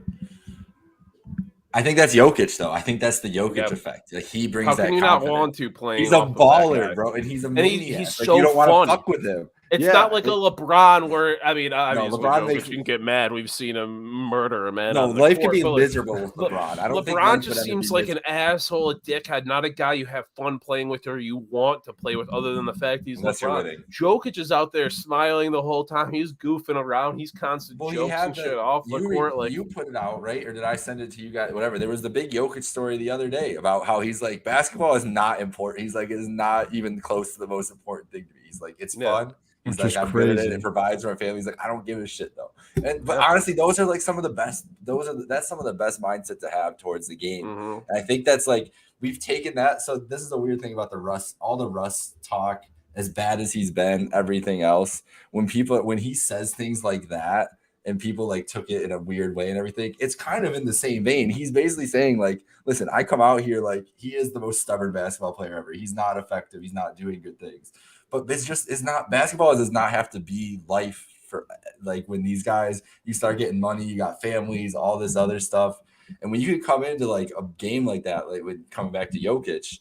C: I think that's Jokic, though. I think that's the Jokic effect. Like, he brings that confidence.
B: How can you not want to play?
C: He's a baller, bro, and he's a maniac.
B: He's
C: like,
B: so
C: you don't
B: fun.
C: want to fuck with him.
B: It's
C: Yeah,
B: not like a LeBron where, I mean, obviously
C: LeBron
B: Jokic
C: makes
B: can get mad. We've seen him murder a man
C: no
B: on the
C: life
B: court,
C: can be
B: but like,
C: miserable with LeBron. I don't think
B: LeBron
C: life
B: just
C: would ever
B: seems
C: be
B: like an
C: miserable.
B: asshole, a dickhead, not a guy you have fun playing with or you want to play with, other than the fact he's
C: Unless you're
B: LeBron.
C: winning.
B: Jokic is out there smiling the whole time. He's goofing around. He's constant
C: Well, he
B: jokes
C: had
B: and shit off the court. Like,
C: you put it out, right? Or did I send it to you guys? Whatever. There was the big Jokic story the other day about how he's like, basketball is not important. He's like, it is not even close to the most important thing to me. He's like, it's fun. He's
A: Which
C: like,
A: is
C: I'm good at it.
A: crazy.
C: It provides for my family. He's like, I don't give a shit though. But
B: Yeah.
C: honestly, those are like some of the best. That's some of the best mindset to have towards the game.
B: mhm.
C: And I think that's like we've taken that. So this is a weird thing about the Russ. All the Russ talk, as bad as he's been, everything else. When he says things like that, and people like took it in a weird way and everything, it's kind of in the same vein. He's basically saying like, listen, I come out here like he is the most stubborn basketball player ever. He's not effective. He's not doing good things. But it's not basketball does not have to be life for like when these guys, you start getting money, you got families, all this other stuff. And when you could come into like a game like that, like with coming back to Jokic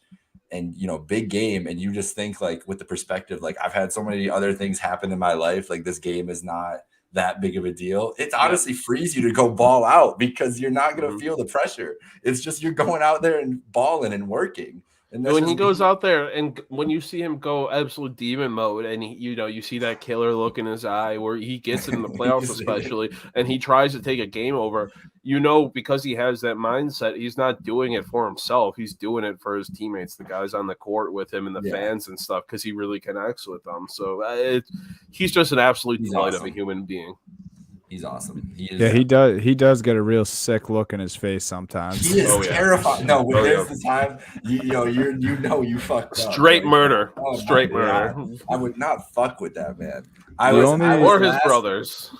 C: and, big game, and you just think like with the perspective, like I've had so many other things happen in my life, like this game is not that big of a deal. It honestly frees you to go ball out because you're not going to feel the pressure. It's just you're going out there and balling and working. And
B: when he goes out there and when you see him go absolute demon mode and you see that killer look in his eye where he gets it in the playoffs especially, and he tries to take a game over, because he has that mindset, he's not doing it for himself. He's doing it for his teammates, the guys on the court with him and the fans and stuff, because he really connects with them. So he's just an absolute delight of a human being.
C: He's awesome.
A: He does. He does get a real sick look in his face sometimes.
C: He is terrifying. No, there's the time you fucked up.
B: Straight murder. Straight murder.
C: I would not fuck with that man.
B: Or his brothers.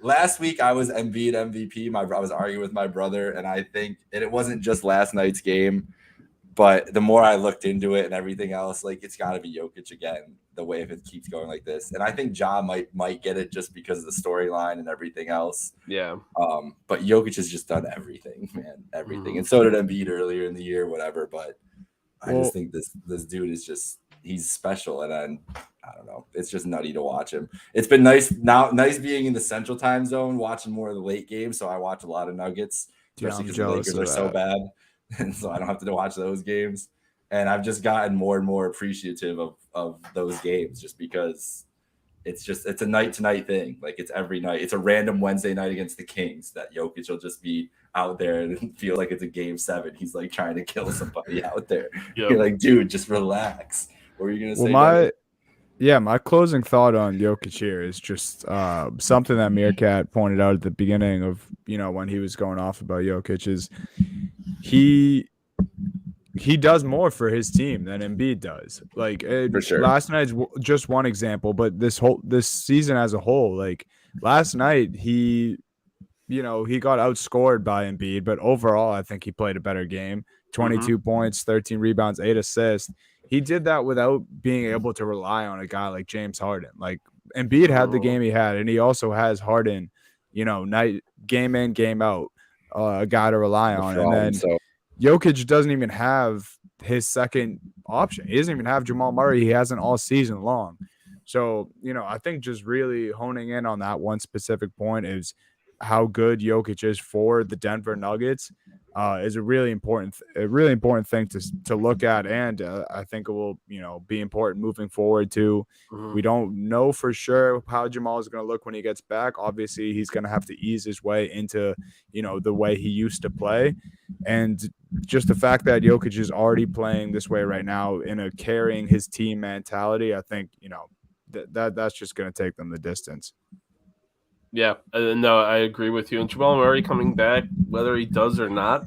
C: Last week I was Embiid MVP. I was arguing with my brother, and I think it wasn't just last night's game, but the more I looked into it and everything else, like it's got to be Jokic again. The way if it keeps going like this, and I think Ja might get it just because of the storyline and everything else.
B: Yeah.
C: But Jokic has just done everything, man, everything, and so did Embiid earlier in the year, whatever. But I just think this dude is he's special, and I don't know, it's just nutty to watch him. It's been nice being in the Central Time Zone, watching more of the late games. So I watch a lot of Nuggets, especially because the Lakers are so bad, and so I don't have to watch those games. And I've just gotten more and more appreciative of those games just because it's a night-to-night thing. Like it's every night. It's a random Wednesday night against the Kings that Jokic will just be out there and feel like it's a game 7. He's like trying to kill somebody out there. Yep. You're like, dude, just relax. What are you going to say?
A: My closing thought on Jokic here is just something that Meerkat pointed out at the beginning of, when he was going off about Jokic is he does more for his team than Embiid does. Like
C: for sure.
A: Last night's just one example, but this season as a whole, like last night he got outscored by Embiid, but overall I think he played a better game. 22 points, 13 rebounds, 8 assists. He did that without being able to rely on a guy like James Harden. Like Embiid had the game he had, and he also has Harden, night game in, game out, a guy to rely on. And then Jokic doesn't even have his second option. He doesn't even have Jamal Murray. He hasn't all season long. So, I think just really honing in on that one specific point is how good Jokic is for the Denver Nuggets is a really important thing to look at. And I think it will, be important moving forward too. We don't know for sure how Jamal is going to look when he gets back. Obviously, he's going to have to ease his way into, the way he used to play. And just the fact that Jokic is already playing this way right now in a carrying his team mentality, I think, that's just going to take them the distance.
B: Yeah, no, I agree with you. And Jamal Murray coming back, whether he does or not,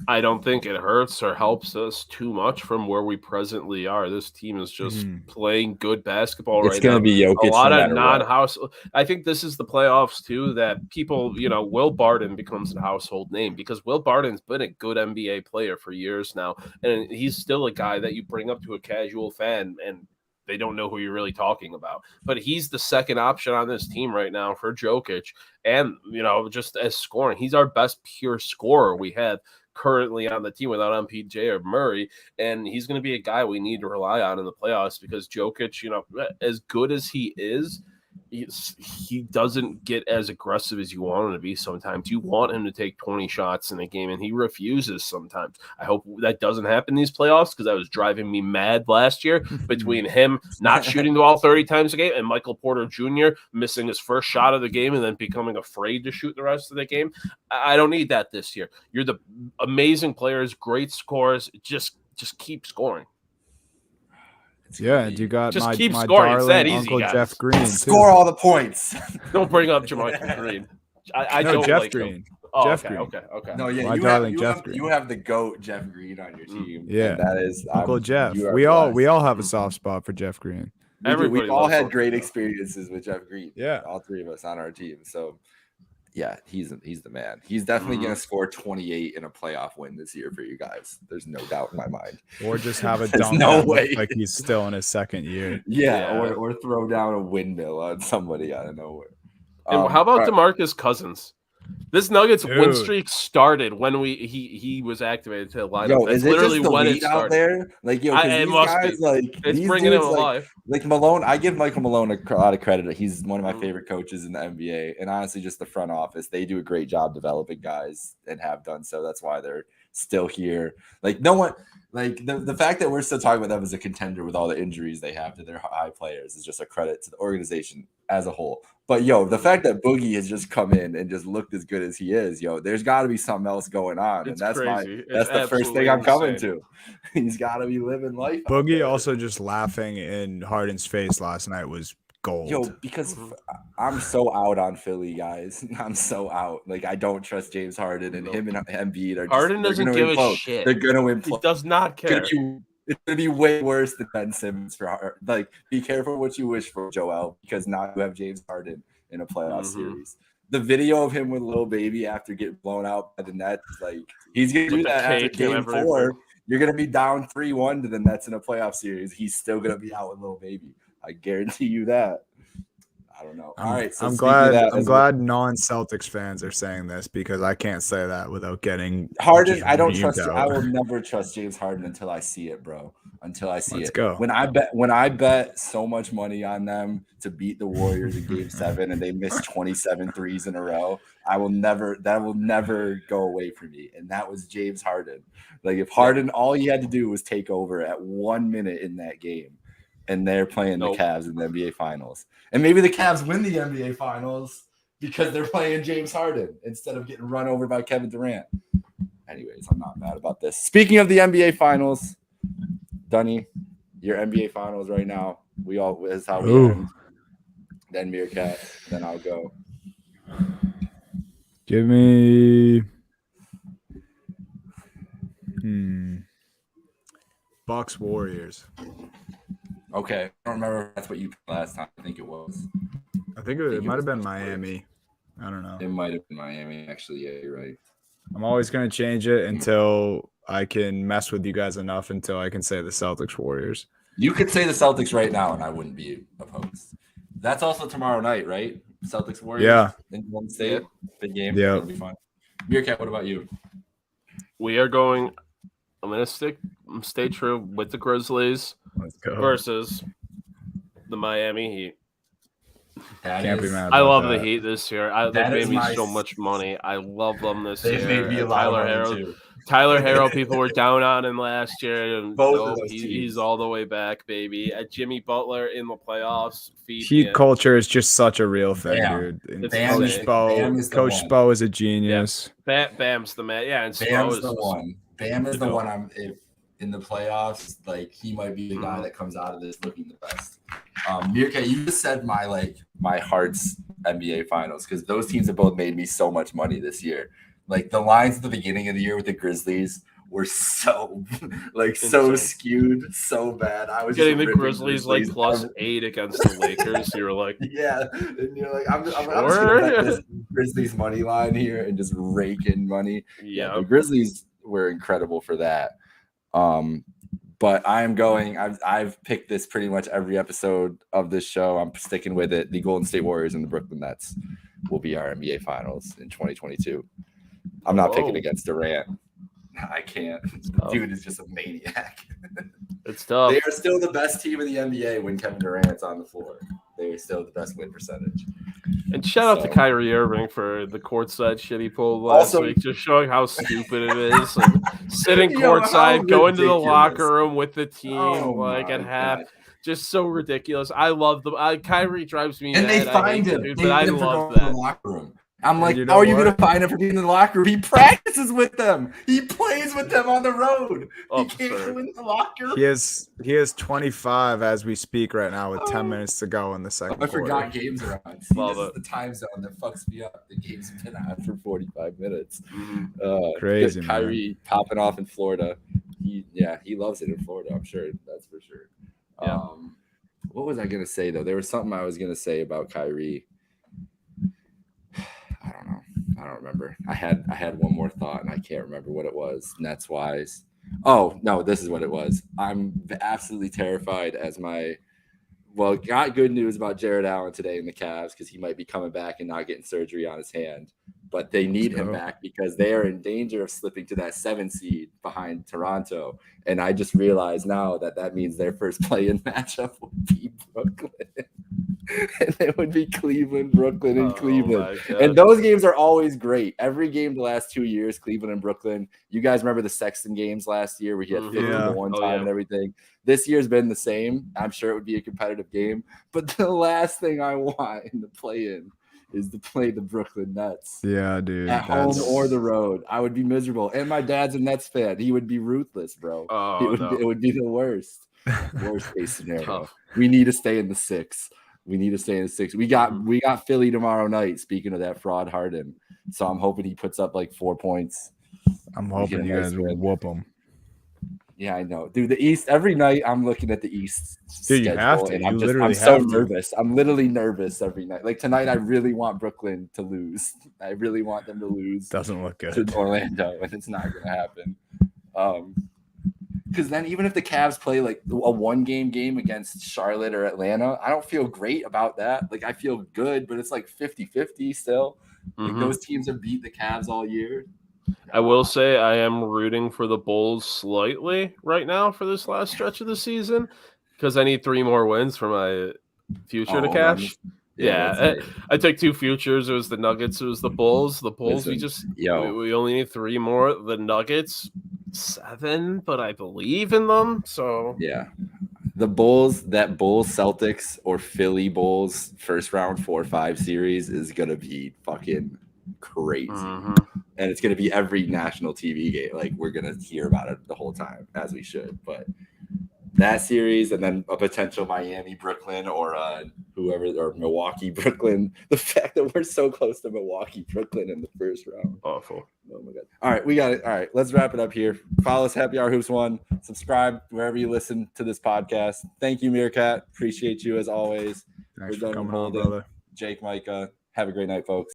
B: I don't think it hurts or helps us too much from where we presently are. This team is just playing good basketball right now.
C: It's going to be Jokic.
B: A lot of non-house. I think this is the playoffs too that people, Will Barton becomes a household name because Will Barton's been a good NBA player for years now, and he's still a guy that you bring up to a casual fan and they don't know who you're really talking about. But he's the second option on this team right now for Jokic. And, just as scoring, he's our best pure scorer we have currently on the team without MPJ or Murray, and he's going to be a guy we need to rely on in the playoffs because Jokic, as good as he is, he doesn't get as aggressive as you want him to be sometimes. You want him to take 20 shots in a game, and he refuses sometimes. I hope that doesn't happen these playoffs because that was driving me mad last year between him not shooting the ball 30 times a game and Michael Porter Jr. missing his first shot of the game and then becoming afraid to shoot the rest of the game. I don't need that this year. You're the amazing players, great scorers. Just keep scoring.
A: Yeah, you got
B: just
A: my
B: keep scoring. It's that
A: darling
B: easy,
A: Uncle
B: guys.
A: Jeff Green.
C: Score all the points.
B: Don't bring up Jermichael Green. I
A: No,
B: don't
A: Jeff
B: like
A: Green.
B: him. Oh,
A: Jeff
B: okay,
A: Green.
B: okay.
C: No, yeah,
A: My
C: you
A: darling
C: have,
A: Jeff Green.
C: you have the GOAT Jeff Green on your team.
A: Yeah.
C: And that is
A: Uncle Jeff.
C: you are
A: We all
C: blessed.
A: have a soft spot for Jeff Green.
B: Everybody
C: We've all
B: loves
C: had
B: Uncle
C: great
B: Jeff.
C: experiences with Jeff Green.
A: Yeah.
C: All three of us on our team. So yeah, he's the man. He's definitely gonna score 28 in a playoff win this year for you guys. There's no doubt in my mind.
A: Or just have a
C: There's
A: dunk
C: no
A: that looks
C: way.
A: like he's still in his second year.
C: Yeah,
B: Yeah.
C: Or throw down a windmill on somebody out of nowhere.
B: And how about
C: all right.
B: DeMarcus Cousins? This Nuggets win
A: Dude.
B: streak started when he was activated to the lineup.
C: Yo,
B: That's
C: is it
B: literally
C: just the
B: when it
C: weed out
B: started.
C: there? Like, yo, 'cause
B: It
C: these
B: must be.
C: guys, like,
B: It's
C: these
B: bringing him
C: dudes,
B: alive.
C: Like Malone, I give Michael Malone a lot of credit. He's one of my favorite coaches in the NBA, and honestly, just the front office, they do a great job developing guys and have done so. That's why they're still here. Like, no one, like the fact that we're still talking about them as a contender with all the injuries they have to their high players is just a credit to the organization as a whole. But yo, the fact that Boogie has just come in and just looked as good as he is, yo, there's got to be something else going on,
B: It's
C: and that's
B: crazy.
C: that's
B: It's
C: the first
B: absolutely
C: thing I'm coming
B: insane.
C: to. He's got to be living life. out
A: Boogie
C: there.
A: also just laughing in Harden's face last night was gold.
C: Yo, because I'm so out on Philly, guys. I'm so out. Like, I don't trust James Harden, and him and Embiid are just,
B: Harden
C: they're
B: doesn't
C: gonna
B: give
C: win
B: a
C: close.
B: shit.
C: They're gonna win.
B: He
C: close.
B: does not care.
C: It's gonna be way worse than Ben Simmons for Harden. Like, be careful what you wish for, Joel, because now you have James Harden in a playoff series. The video of him with Lil Baby after getting blown out by the Nets, like, he's gonna do
B: With the
C: that after
B: cake and
C: game
B: everything.
C: 4. You're gonna be down 3-1 to the Nets in a playoff series. He's still gonna be out with Lil Baby. I guarantee you that. I don't know. All right, so
A: I'm
C: speaking of
A: glad.
C: that,
A: I'm
C: as
A: glad non-Celtics fans are saying this because I can't say that without getting
C: Harden,
A: just
C: I don't
A: reamed
C: trust.
A: out.
C: I will never trust James Harden until I see it, bro. Until I see
A: Let's
C: it.
A: go.
C: When I bet so much money on them to beat the Warriors in Game 7, and they missed 27 threes in a row, that will never go away from me. And that was James Harden. Like, if Harden, all he had to do was take over at 1 minute in that game, and they're playing the Cavs in the NBA Finals, and maybe the Cavs win the NBA Finals because they're playing James Harden instead of getting run over by Kevin Durant. Anyways, I'm not mad about this. Speaking of the NBA Finals, Dunny, your NBA Finals right now. This is how we
A: Ooh.
C: end. Then Meerkat, then I'll go.
A: Give me Bucks Warriors.
C: Okay, I don't remember if that's what you picked last time. I think it was.
A: I think it might have been Miami. I don't know.
C: It might have been Miami. Actually, yeah, you're right.
A: I'm always going to change it until I can mess with you guys enough until I can say the Celtics Warriors.
C: You could say the Celtics right now, and I wouldn't be opposed. That's also tomorrow night, right? Celtics Warriors.
A: Yeah.
C: In Golden State, big game.
A: Yeah.
C: It'll be fun. Meerkat, what about you?
B: We are going. I'm gonna stay true with the Grizzlies
A: Let's go.
B: versus the Miami Heat.
A: Can't be mad.
B: I
A: about
B: love
A: that.
B: the Heat this year. They
C: That
B: made
C: is
B: me
C: my-
B: so much money. I love them this
C: They
B: year.
C: made me a
B: And
C: lot
B: Tyler
C: of
B: Harrow.
C: money too.
B: Tyler Harrow, people were down on him last year, and
C: Both of
B: no,
C: those teams.
B: he's all the way back, baby. Jimmy Butler in the playoffs. Feed
A: Heat
B: me.
A: culture is just such a real thing,
C: Bam.
A: dude. And
B: It's
C: Bam
B: insane.
C: Bam is the
A: Coach
C: one.
A: Spo is a genius.
B: Bam's the man. Yeah, and Spo
C: Bam's
B: is
C: the one. Bam is the
B: Go.
C: one. If in the playoffs, like, he might be the guy that comes out of this looking the best. Meerkat, you just said my heart's NBA Finals, because those teams have both made me so much money this year. Like, the lines at the beginning of the year with the Grizzlies were so so
B: Insane.
C: skewed, so bad. I was
B: getting
C: just
B: the
C: ripping
B: Grizzlies like plus 8 against the Lakers. You were like,
C: Yeah, and you're like, I'm just
B: Sure.
C: gonna bet this Grizzlies money line here and just rake in money.
B: yeah,
C: The Grizzlies were incredible for that. But I've picked this pretty much every episode of this show. I'm sticking with it. The Golden State Warriors and the Brooklyn Nets will be our NBA Finals in 2022. I'm not picking
B: Whoa.
C: against Durant. I can't.
B: tough.
C: Dude is just a maniac.
B: It's tough.
C: They are still the best team in the NBA when Kevin Durant's on the floor. They are still the best win percentage.
B: And shout out to
C: So-
B: Kyrie Irving for the courtside shit he pulled last
C: Also-
B: week, just showing how stupid it is. Like, sitting
C: Yo, how
B: courtside, going to the
C: ridiculous.
B: locker room with the team,
C: Oh
B: like at
C: my
B: half.
C: God.
B: Just so ridiculous. I love them. Kyrie drives me
C: And
B: mad.
C: they
B: I hate
C: find
B: the
C: him.
B: dude,
C: They
B: but I
C: him for
B: love
C: going to the
B: that.
C: locker room. I'm like,
A: you
C: how
A: know
C: are you
A: what?
C: going to find him for being in the locker room? He practices with them. He plays with them on the road. He can't
B: Absurd.
C: go in the locker.
A: He has 25 as we speak right now with 10
C: Oh.
A: minutes to go in the second
C: I
A: quarter.
C: forgot games are on. See,
B: Love
C: this is
B: it.
C: the time zone that fucks me up. The game's been on for 45 minutes.
B: Mhm.
A: Crazy, man.
C: Kyrie popping off in Florida. He loves it in Florida. I'm sure. That's for sure.
B: Yeah.
C: What was I gonna say though? There was something I was gonna say about Kyrie. I don't know. I don't remember. I had one more thought and I can't remember what it was. Nets wise. Oh no, this is what it was. I'm absolutely terrified as my. Well, got good news about Jared Allen today in the Cavs because he might be coming back and not getting surgery on his hand. But they need him
A: go.
C: back because they are in danger of slipping to that 7 seed behind Toronto. And I just realized now that means their first play-in matchup would be Brooklyn. And it would be Cleveland, Brooklyn, and Cleveland.
B: my
C: And
B: God.
C: those games are always great. Every game the last 2 years, Cleveland and Brooklyn. You guys remember the Sexton games last year where he had 50
A: Yeah.
C: to one
B: Oh,
C: time
B: yeah.
C: and everything. This year's been the same. I'm sure it would be a competitive game. But the last thing I want in the play-in is to play the Brooklyn Nets
A: Yeah, dude.
C: at home
A: that's-
C: or the road. I would be miserable. And my dad's a Nets fan. He would be ruthless, bro.
B: Oh, no.
C: It would be the worst. Worst case scenario.
B: Tough.
C: We need to stay in the 6. We got Philly tomorrow night. Speaking of that fraud Harden, so I'm hoping he puts up like 4 points.
A: I'm
C: get
A: hoping
C: a
A: you
C: nice
A: guys will
C: win.
A: whoop them.
C: Yeah, I know, dude. The East every night. I'm looking at the East.
A: Dude, you have to.
C: And
A: You
C: I'm
A: literally
C: so
A: have to.
C: nervous. I'm literally nervous every night. Like tonight, I really want Brooklyn to lose. I really want them to lose
A: Doesn't look
C: to
A: good.
C: Orlando, and it's not going to happen. Because then even if the Cavs play like a 1-game game against Charlotte or Atlanta, I don't feel great about that. Like I feel good, but it's like 50-50 still. Like
B: Mhm.
C: those teams have beat the Cavs all year.
B: I will say I am rooting for the Bulls slightly right now for this last stretch of the season because I need 3 more wins for my future to
C: Oh,
B: cash. Yeah,
C: that's it.
B: I took 2 futures. It was the Nuggets. It was the Bulls. The Bulls.
C: Listen,
B: We only need 3 more. The Nuggets 7, but I believe in them. So
C: Yeah. The Bulls, that Bulls Celtics or Philly Bulls first round 4-5 series is going to be fucking crazy.
B: Mhm.
C: And it's going to be every national TV game. Like we're going to hear about it the whole time as we should. But that series and then a potential Miami, Brooklyn or whoever or Milwaukee, Brooklyn. The fact that we're so close to Milwaukee, Brooklyn in the first round.
B: Awful.
C: Oh my God. All right, we got it. All right, let's wrap it up here. Follow us, Happy Hour Hoops 1. Subscribe wherever you listen to this podcast. Thank you, Meerkat. Appreciate you as always.
A: Thanks
C: We're
A: for
C: done
A: coming on,
C: holding.
A: brother.
C: Jake, Micah. Have a great night, folks.